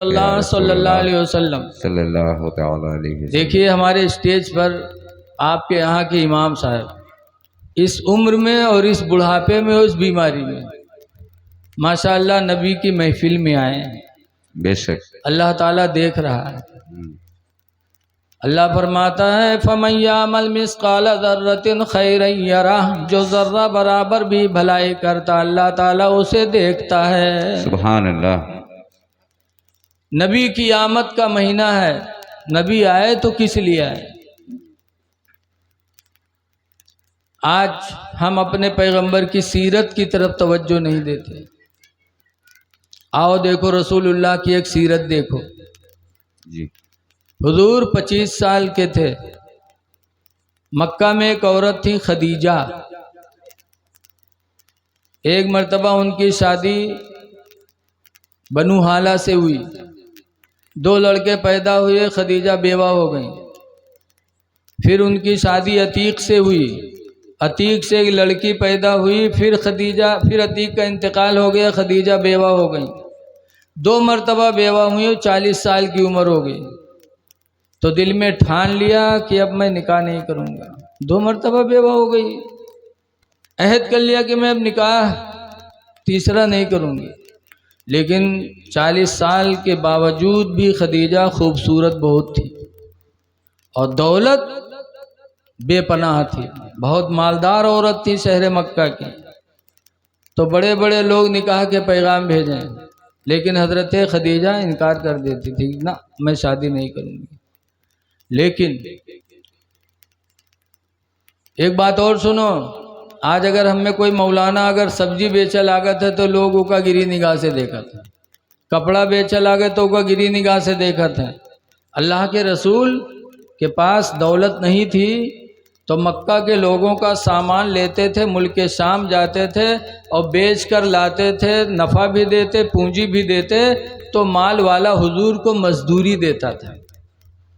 اللہ صلی اللہ علیہ وسلم صلی اللہ تعالی علیہ وسلم۔ دیکھیے ہمارے اسٹیج پر آپ کے یہاں کے امام صاحب اس عمر میں اور اس بڑھاپے میں اور اس بیماری میں ماشاء اللہ نبی کی محفل میں آئے ہیں۔ بے شک اللہ تعالیٰ دیکھ رہا ہے۔ اللہ فرماتا ہے فَمَن يَعْمَلْ مِثْقَالَ ذَرَّةٍ خَيْرًا يَرَهُ، جو ذرہ برابر بھی بھلائی کرتا اللہ تعالیٰ اسے دیکھتا ہے۔ سبحان اللہ۔ نبی کی آمد کا مہینہ ہے، نبی آئے تو کس لیے آئے؟ آج ہم اپنے پیغمبر کی سیرت کی طرف توجہ نہیں دیتے۔ آؤ دیکھو رسول اللہ کی ایک سیرت دیکھو۔ جی حضور 25 سال کے تھے، مکہ میں ایک عورت تھی خدیجہ، ایک مرتبہ ان کی شادی بنو حالہ سے ہوئی، 2 لڑکے پیدا ہوئے، خدیجہ بیوہ ہو گئیں۔ پھر ان کی شادی عتیق سے ہوئی، عتیق سے ایک لڑکی پیدا ہوئی، پھر عتیق کا انتقال ہو گیا، خدیجہ بیوہ ہو گئیں۔ 2 مرتبہ بیوہ ہوئی، 40 سال کی عمر ہو گئی، تو دل میں ٹھان لیا کہ اب میں نکاح نہیں کروں گا۔ 2 مرتبہ بیوہ ہو گئی، عہد کر لیا کہ میں اب نکاح تیسرا نہیں کروں گی، لیکن 40 سال کے باوجود بھی خدیجہ خوبصورت بہت تھی اور دولت بے پناہ تھی، بہت مالدار عورت تھی شہر مکہ کی۔ تو بڑے بڑے لوگ نکاح کے پیغام بھیجیں، لیکن حضرت خدیجہ انکار کر دیتی تھی، نہ میں شادی نہیں کروں گی۔ لیکن ایک بات اور سنو، آج اگر ہم میں کوئی مولانا اگر سبزی بیچا لاگت ہے تو لوگ اوکا گری نگاہ سے دیکھا تھا، کپڑا بیچا لاگت تو اوکا گری نگاہ سے دیکھا تھا۔ اللہ کے رسول کے پاس دولت نہیں تھی تو مکہ کے لوگوں کا سامان لیتے تھے، ملک شام جاتے تھے اور بیچ کر لاتے تھے، نفع بھی دیتے، پونجی بھی دیتے، تو مال والا حضور کو مزدوری دیتا تھا۔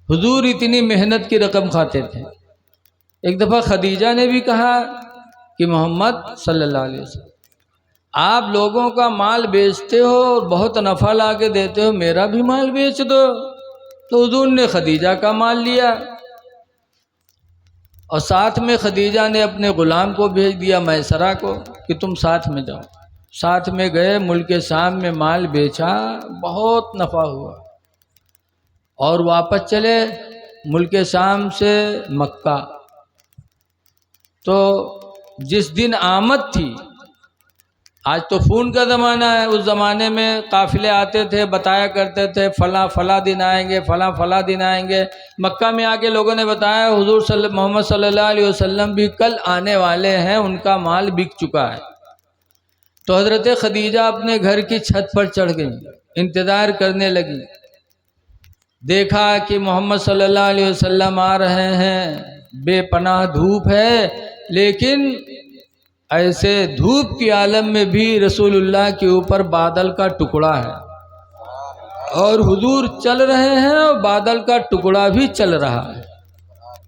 حضور اتنی محنت کی رقم کھاتے تھے۔ ایک دفعہ خدیجہ نے بھی کہا کہ محمد صلی اللہ علیہ وسلم آپ لوگوں کا مال بیچتے ہو اور بہت نفع لا کے دیتے ہو، میرا بھی مال بیچ دو۔ تو حضور نے خدیجہ کا مال لیا اور ساتھ میں خدیجہ نے اپنے غلام کو بھیج دیا میسرہ کو کہ تم ساتھ میں جاؤ۔ ساتھ میں گئے، ملک شام میں مال بیچا، بہت نفع ہوا اور واپس چلے ملک شام سے مکہ۔ تو جس دن آمد تھی، آج تو فون کا زمانہ ہے، اس زمانے میں قافلے آتے تھے، بتایا کرتے تھے فلاں فلاں دن آئیں گے، فلاں فلاں دن آئیں گے۔ مکہ میں آ کے لوگوں نے بتایا حضور محمد صلی اللہ علیہ وسلم بھی کل آنے والے ہیں، ان کا مال بک چکا ہے۔ تو حضرت خدیجہ اپنے گھر کی چھت پر چڑھ گئی، انتظار کرنے لگی۔ دیکھا کہ محمد صلی اللہ علیہ وسلم آ رہے ہیں، بے پناہ دھوپ ہے، لیکن ایسے دھوپ کی عالم میں بھی رسول اللہ کے اوپر بادل کا ٹکڑا ہے اور حضور چل رہے ہیں اور بادل کا ٹکڑا بھی چل رہا ہے۔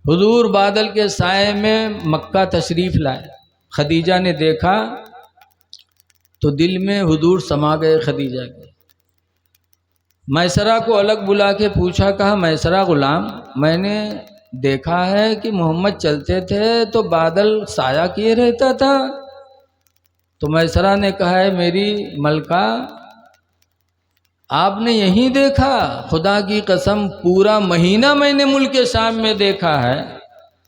حضور بادل کے سائے میں مکہ تشریف لائے۔ خدیجہ نے دیکھا تو دل میں حضور سما گئے خدیجہ کے۔ میسرہ کو الگ بلا کے پوچھا، کہا میسرہ غلام، میں نے دیکھا ہے کہ محمد چلتے تھے تو بادل سایہ کیے رہتا تھا۔ تو میسرہ نے کہا ہے میری ملکہ، آپ نے یہیں دیکھا؟ خدا کی قسم پورا مہینہ میں نے ملک شام میں دیکھا ہے،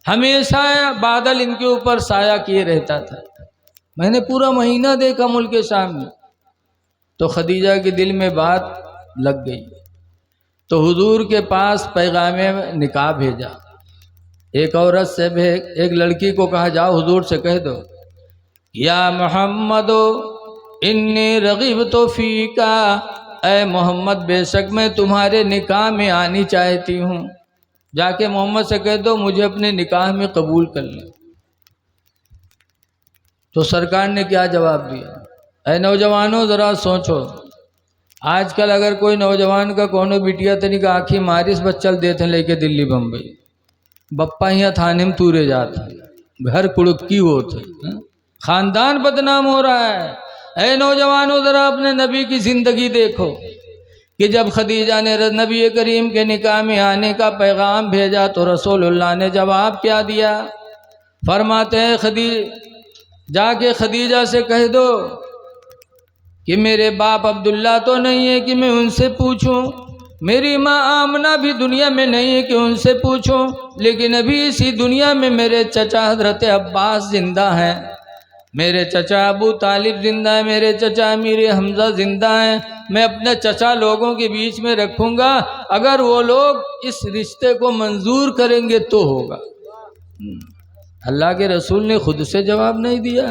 ہمیشہ بادل ان کے اوپر سایہ کیے رہتا تھا، میں نے پورا مہینہ دیکھا ملک شام میں۔ تو خدیجہ کے دل میں بات لگ گئی، تو حضور کے پاس پیغام نکاح بھیجا۔ ایک عورت سے ایک لڑکی کو کہا جاؤ حضور سے کہہ دو یا محمد انی رغبت فیکا، اے محمد بے شک میں تمہارے نکاح میں آنی چاہتی ہوں، جا کے محمد سے کہہ دو مجھے اپنے نکاح میں قبول کر لیں۔ تو سرکار نے کیا جواب دیا؟ اے نوجوانوں ذرا سوچو، آج کل اگر کوئی نوجوان کا کونو بیٹیا تنی کا آنکھی مارس بچل دیتے لے کے دلی بمبئی، بپا یہاں تھانے میں تورے جاتے، گھر کڑکی ہوتے، خاندان بدنام ہو رہا ہے۔ اے نوجوانوں ذرا اپنے نبی کی زندگی دیکھو، کہ جب خدیجہ نے نبی کریم کے نکاح میں آنے کا پیغام بھیجا تو رسول اللہ نے جواب کیا دیا؟ فرماتے ہیں جا کے خدیجہ سے کہہ دو کہ میرے باپ عبداللہ تو نہیں ہے کہ میں ان سے پوچھوں، میری ماں آمنہ بھی دنیا میں نہیں ہے کہ ان سے پوچھوں، لیکن ابھی اسی دنیا میں میرے چچا حضرت عباس زندہ ہیں، میرے چچا ابو طالب زندہ ہیں، میرے چچا امیر حمزہ زندہ ہیں، میں اپنے چچا لوگوں کے بیچ میں رکھوں گا، اگر وہ لوگ اس رشتے کو منظور کریں گے تو ہوگا۔ اللہ کے رسول نے خود سے جواب نہیں دیا۔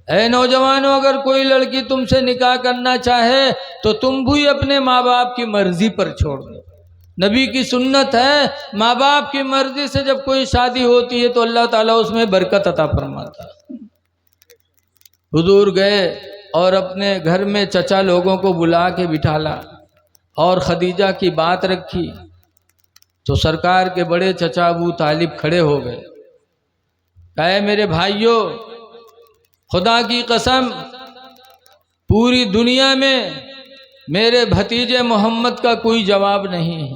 اے نوجوانوں، اگر کوئی لڑکی تم سے نکاح کرنا چاہے تو تم بھی اپنے ماں باپ کی مرضی پر چھوڑ دو۔ نبی کی سنت ہے، ماں باپ کی مرضی سے جب کوئی شادی ہوتی ہے تو اللہ تعالیٰ اس میں برکت عطا فرماتا ہے۔ حضور گئے اور اپنے گھر میں چچا لوگوں کو بلا کے بٹھالا اور خدیجہ کی بات رکھی تو سرکار کے بڑے چچا ابو طالب کھڑے ہو گئے، کہے میرے بھائیوں، خدا کی قسم پوری دنیا میں میرے بھتیجے محمد کا کوئی جواب نہیں ہے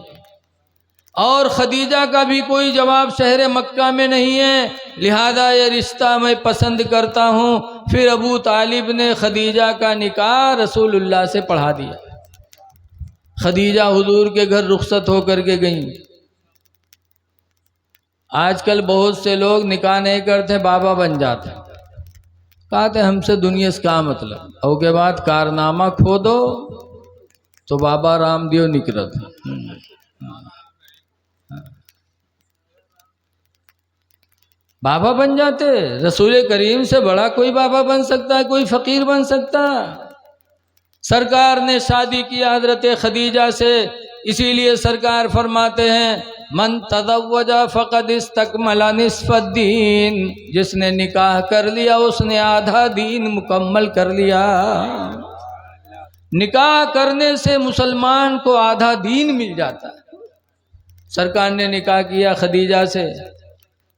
اور خدیجہ کا بھی کوئی جواب شہر مکہ میں نہیں ہے، لہذا یہ رشتہ میں پسند کرتا ہوں۔ پھر ابو طالب نے خدیجہ کا نکاح رسول اللہ سے پڑھا دیا۔ خدیجہ حضور کے گھر رخصت ہو کر کے گئیں۔ آج کل بہت سے لوگ نکاح نہیں کرتے، بابا بن جاتے، کہتے ہم سے دنیا سے کیا مطلب، اور کے بعد کارنامہ کھو دو تو بابا رام دیو نکرت۔ بابا بن جاتے، رسول کریم سے بڑا کوئی بابا بن سکتا ہے، کوئی فقیر بن سکتا؟ سرکار نے شادی کیا حضرت خدیجہ سے، اسی لیے سرکار فرماتے ہیں من تزوج فقد استکمل نصف الدین، جس نے نکاح کر لیا اس نے آدھا دین مکمل کر لیا۔ نکاح کرنے سے مسلمان کو آدھا دین مل جاتا ہے۔ سرکار نے نکاح کیا خدیجہ سے،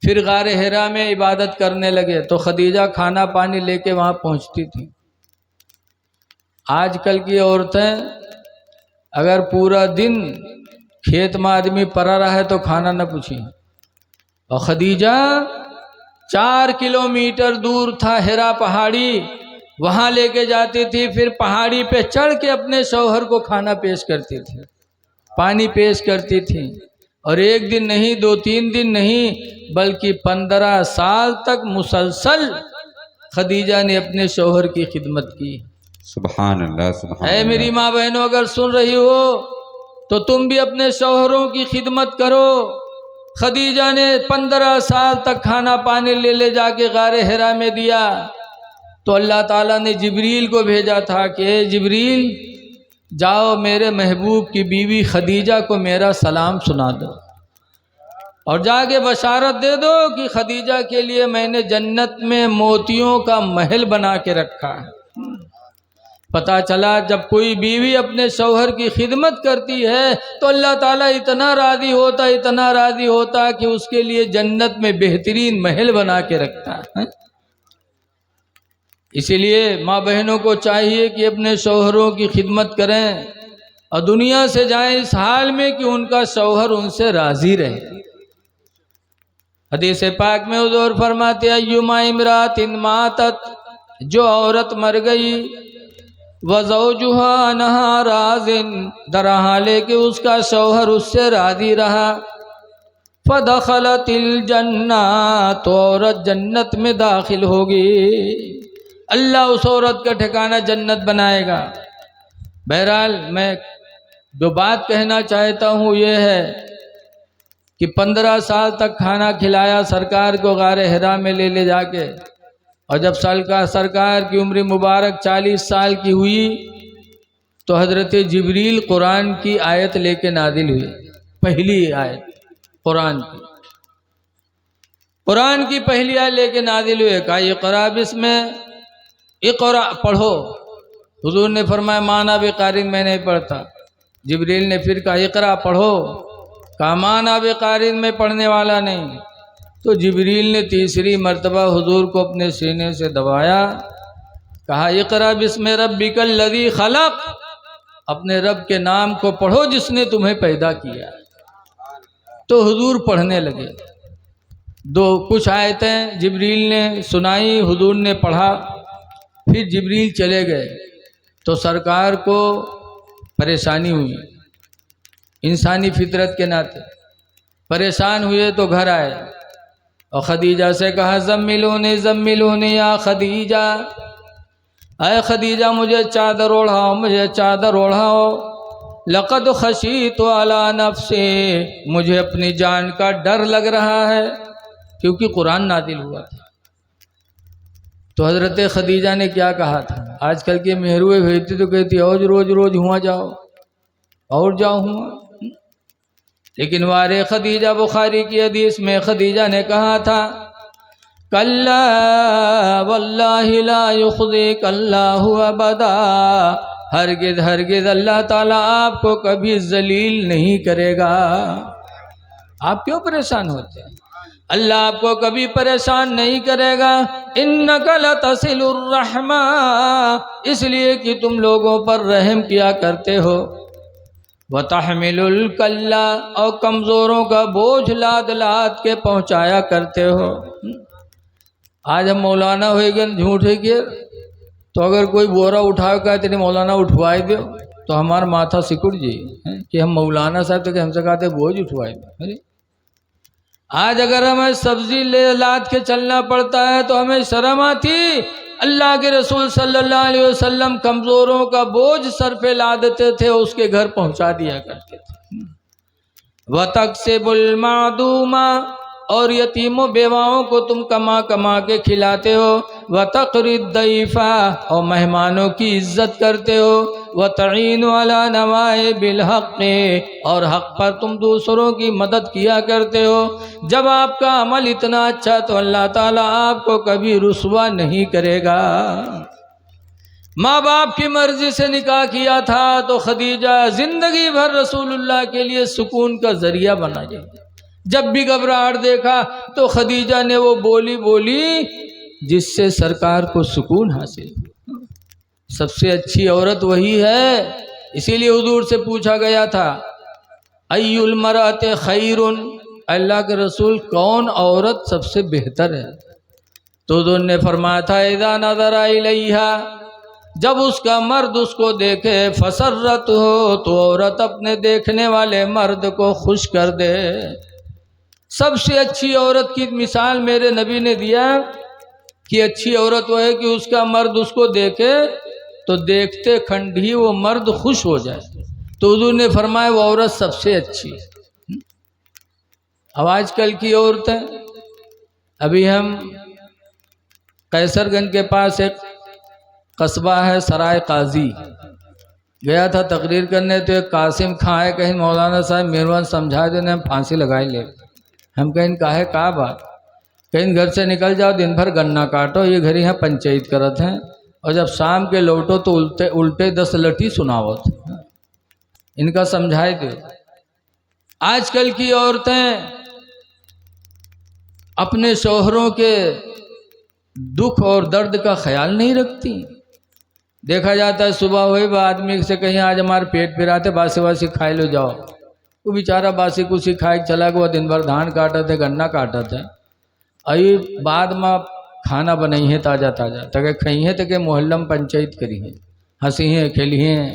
پھر غار حرا میں عبادت کرنے لگے تو خدیجہ کھانا پانی لے کے وہاں پہنچتی تھی۔ آج کل کی عورتیں اگر پورا دن کھیت میں آدمی پڑا رہا ہے تو کھانا نہ پوچھیں، اور خدیجہ 4 کلومیٹر دور تھا حرا پہاڑی، وہاں لے کے جاتی تھی، پھر پہاڑی پہ چڑھ کے اپنے شوہر کو کھانا پیش کرتی تھی، پانی پیش کرتی تھی، اور 1 دن نہیں 2-3 دن نہیں بلکہ 15 سال تک مسلسل خدیجہ نے اپنے شوہر کی خدمت کی۔ سبحان اللہ، سبحان اے اللہ۔ میری ماں بہنوں، اگر سن رہی ہو تو تم بھی اپنے شوہروں کی خدمت کرو۔ خدیجہ نے 15 سال تک کھانا پانی لے جا کے غار حرا میں دیا تو اللہ تعالیٰ نے جبریل کو بھیجا تھا کہ اے جبریل جاؤ میرے محبوب کی بیوی خدیجہ کو میرا سلام سنا دو اور جا کے بشارت دے دو کہ خدیجہ کے لیے میں نے جنت میں موتیوں کا محل بنا کے رکھا ہے۔ پتہ چلا جب کوئی بیوی اپنے شوہر کی خدمت کرتی ہے تو اللہ تعالیٰ اتنا راضی ہوتا کہ اس کے لیے جنت میں بہترین محل بنا کے رکھتا ہے۔ اسی لیے ماں بہنوں کو چاہیے کہ اپنے شوہروں کی خدمت کریں اور دنیا سے جائیں اس حال میں کہ ان کا شوہر ان سے راضی رہے۔ حدیث پاک میں حضور فرماتے ہیں ایما امرات ماتت، جو عورت مر گئی وزوجها عنها راض، در حالے کہ اس کا شوہر اس سے راضی رہا، فدخلت الجنہ، تو عورت جنت میں داخل ہوگی، اللہ اس عورت کا ٹھکانہ جنت بنائے گا۔ بہرحال میں جو بات کہنا چاہتا ہوں یہ ہے کہ 15 سال تک کھانا کھلایا سرکار کو غار حرا میں لے جا کے، اور جب سرکار کی عمر مبارک 40 سال کی ہوئی تو حضرت جبریل قرآن کی آیت لے کے نازل ہوئی، پہلی آیت قرآن کی پہلی آیت لے کے نازل ہوئے، کہا اقرا بسم، اقرا پڑھو۔ حضور نے فرمایا مانا بقارن میں نہیں پڑھتا۔ جبریل نے پھر کہا اقرا پڑھو، کہا مانا بقارن میں پڑھنے والا نہیں۔ تو جبریل نے تیسری مرتبہ حضور کو اپنے سینے سے دبایا، کہا اقرا بسم ربک الذی خلق، اپنے رب کے نام کو پڑھو جس نے تمہیں پیدا کیا۔ تو حضور پڑھنے لگے، کچھ آیتیں جبریل نے سنائی، حضور نے پڑھا، پھر جبریل چلے گئے تو سرکار کو پریشانی ہوئی، انسانی فطرت کے ناطے پریشان ہوئے تو گھر آئے اور خدیجہ سے کہا زملونی زملونی یا خدیجہ، اے خدیجہ مجھے چادر اوڑھاؤ، مجھے چادر اوڑھاؤ، لقد خشیت علی نفسی، مجھے اپنی جان کا ڈر لگ رہا ہے، کیونکہ قرآن نازل ہوا تھا۔ تو حضرت خدیجہ نے کیا کہا تھا؟ آج کل کے مہروے بھیجتے تو کہتی روز روز روز ہوا جاؤ اور جاؤ ہوا، لیکن وارے خدیجہ بخاری کی حدیث میں خدیجہ نے کہا تھا کلا واللہ لا یخزیک اللہ ابدا، ہرگز ہرگز اللہ تعالیٰ آپ کو کبھی ذلیل نہیں کرے گا۔ آپ کیوں پریشان ہوتے ہیں؟ اللہ آپ کو کبھی پریشان نہیں کرے گا۔ انک لتصل الرحمہ، اس لیے کہ تم لوگوں پر رحم کیا کرتے ہو، وتحمل الکلہ، اور کمزوروں کا بوجھ لاد لاد کے پہنچایا کرتے ہو۔ آج ہم مولانا ہوئے گے جھوٹ ہے کہ تو اگر کوئی بورا اٹھا کر تیرے مولانا اٹھوائے دو تو ہمارا ماتھا سکڑ جائے کہ ہم مولانا صاحب تو کہ ہم سے کہتے بوجھ اٹھوائے دو۔ آج اگر ہمیں سبزی لے لاد کے چلنا پڑتا ہے تو ہمیں شرم آتی، اللہ کے رسول صلی اللہ علیہ وسلم کمزوروں کا بوجھ سر پہ لادتے تھے، اس کے گھر پہنچا دیا کرتے تھے۔ وَتَكْسِبُ الْمَعْدُومَ، اور یتیم و بیواؤں کو تم کما کما کے کھلاتے ہو، وَتَقْرِي الضَّيْفَ، اور مہمانوں کی عزت کرتے ہو، وَتَعِينُ عَلَى نَوَائِبِ الْحَقِّ، اور حق پر تم دوسروں کی مدد کیا کرتے ہو۔ جب آپ کا عمل اتنا اچھا تو اللہ تعالیٰ آپ کو کبھی رسوا نہیں کرے گا۔ ماں باپ کی مرضی سے نکاح کیا تھا تو خدیجہ زندگی بھر رسول اللہ کے لیے سکون کا ذریعہ بنا جائے۔ جب بھی گھبراہٹ دیکھا تو خدیجہ نے وہ بولی بولی جس سے سرکار کو سکون حاصل۔ سب سے اچھی عورت وہی ہے، اسی لیے حضور سے پوچھا گیا تھا ای المرأۃ خیر، اللہ کے رسول کون عورت سب سے بہتر ہے؟ تو حضور نے فرمایا تھا اذا نظر الیہا، جب اس کا مرد اس کو دیکھے، فسرت ہو، تو عورت اپنے دیکھنے والے مرد کو خوش کر دے۔ سب سے اچھی عورت کی مثال میرے نبی نے دیا کہ اچھی عورت وہ ہے کہ اس کا مرد اس کو دیکھے تو دیکھتے کھنڈ ہی وہ مرد خوش ہو جائے۔ تو حضور نے فرمایا وہ عورت سب سے اچھی ہے۔ اب آج کل کی عورتیں، ابھی ہم قیصر گنج کے پاس ایک قصبہ ہے سرائے قاضی، گیا تھا تقریر کرنے، تو ایک قاسم خاں ہے، کہیں مولانا صاحب مہربان سمجھا دینے، ہم پھانسی لگائی لے۔ ہم کہیں کہا کا بات، کہیں گھر سے نکل جاؤ دن بھر گنا کاٹو، یہ گھر یہاں پنچایت کرت ہیں، اور جب شام کے لوٹو تو الٹے 10 لٹھی سناوت۔ ان کا سمجھائے دو۔ آج کل کی عورتیں اپنے شوہروں کے دکھ اور درد کا خیال نہیں رکھتی۔ دیکھا جاتا ہے صبح ہوئی با آدمی سے کہیں آج ہمارے پیٹ پھراتے، باسی واسی کھائے لو جاؤ، وہ بیچارہ باسی کسی کھائے چلا گیا، دن بھر دھان کاٹا تھے، گنا کاٹا تھے، ابھی بعد میں کھانا بنائی ہے تازہ تازہ، تک کھئی ہے تک محلم پنچایت کری ہے، ہنسی ہیں کھیلی ہیں،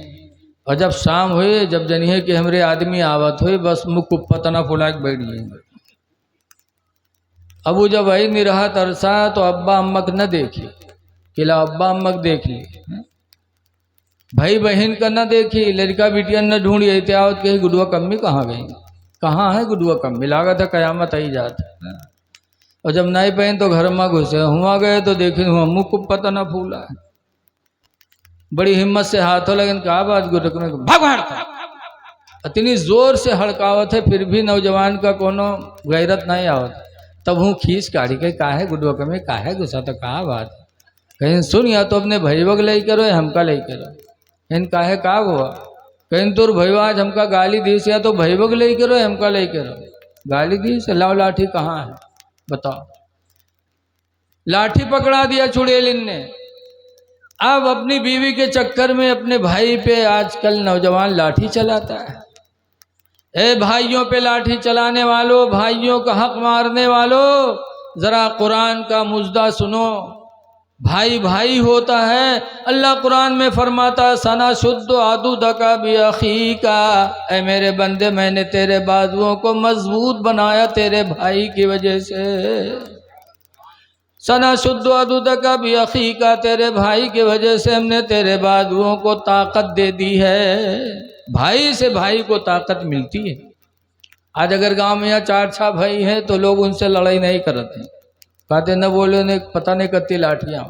اور جب شام ہوئے جب جنی ہے کہ ہمارے آدمی آوت ہوئے، بس مکھ پتنا پھلا کے بیٹھ گئے۔ ابو جب آئی نہیں رہا ترسا تو ابا امک نہ دیکھی، کلا ابا امک دیکھ لی، بھائی بہن کا نہ دیکھی، لڑکا بیٹیا نہ ڈھونڈی، احتیاط کہی گڈوا کمی کہاں گئی، کہاں ہے گڈوا کمی، لاگا تھا قیامت آئی جاتا۔ اور جب نہیں پہن تو گھر میں گھسے، ہوا گئے تو دیکھیں ہوا منہ کو پتہ نہ پھولا، بڑی ہمت سے ہاتھوں لگن کہا بات گٹکنے کو بھاگ بھاڑ، اتنی زور سے ہڑکاوت ہے پھر بھی نوجوان کا کونو غیرت نہیں آوت، تب ہوں کھینچ کاڑی کہ کاہے گڈوا کمی کاہے گھسا تو کہا بات، کہیں سن یا تو اپنے بھائی وگ لئی کرو یا ہم کا لئی کرو، ان کاہے کا ہوا، کہیں تور بھائی آج ہم کا گالی دی سے یا تو بھائی وگ لئی کرو یا ہم کا لئی کرو، گالی دی سے لاؤ لاٹھی کہاں ہے بتاؤ، لاٹھی پکڑا دیا چڑیل نے، اب اپنی بیوی کے چکر میں اپنے بھائی پہ آج کل نوجوان لاٹھی چلاتا ہے۔ اے بھائیوں پہ لاٹھی چلانے والوں، بھائیوں کا حق مارنے والوں، ذرا قرآن کا مژدہ سنو۔ بھائی بھائی ہوتا ہے۔ اللہ قرآن میں فرماتا سَنَشُدُّ عَضُدَكَ بِأَخِيكَ، اے میرے بندے میں نے تیرے بازوؤں کو مضبوط بنایا تیرے بھائی کی وجہ سے۔ سَنَشُدُّ عَضُدَكَ بِأَخِيكَ، تیرے بھائی کی وجہ سے ہم نے تیرے بازوؤں کو طاقت دے دی ہے۔ بھائی سے بھائی کو طاقت ملتی ہے۔ آج اگر گاؤں میں یا 4-6 بھائی ہیں تو لوگ ان سے لڑائی نہیں کرتے، کہتے نہ بولے نے پتہ نہیں کتنی لاٹھیاں،